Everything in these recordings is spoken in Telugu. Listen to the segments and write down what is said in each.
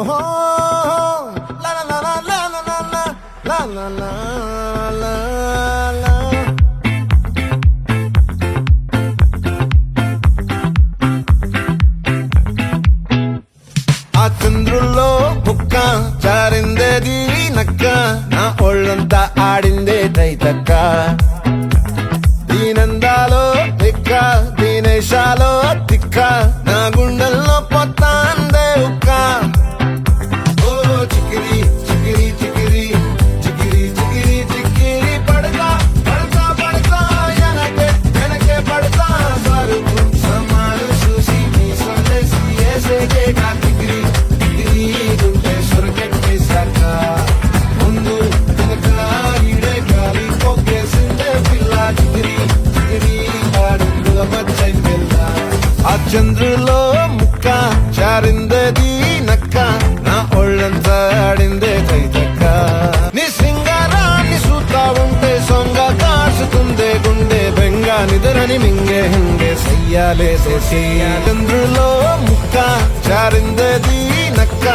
la la la la la la la la la la la la. ఆ చంద్రుల్లో బుక్క చారిందేది నక్క నా ఒళ్ళంతా ఆడిందే తైతక్క దీనందాలో ఎక్క దీనేశాలో తిక్క నా గుండెల్లో పొత్తాందే ఉక్క ఓ చికిరి చికిరి చికిరి చికిరి చికిరి చికిరి పడతా పడతా పడతా ఎనకే ఎనకే పడతా సరుకు సమాలు చూసి నీ సందేశి ఏసేకే చికిరి చికిరి గుండె సొరకెట్టేశాక ముందు వెనక ఈడే గాలి పొక్కేసిందే పిల్ల చికిరి చికిరి ఆడుకుల మచ్చై పిల్ల ఆ చంద్రులో ముక్క చారిందేది నక్క నా ఒళ్ళంతా ఆడిందే కైతక్క నీ సింగారాన్ని చూస్తా ఉంటే సొంగ కాసుకుందే గుండె బెంగ నిద్రని మింగే హింగే సయ్యాలేసేసి చంద్రులో ముక్క చారిందేది నక్క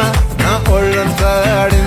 నా ఒళ్ళంతా ఆడిందే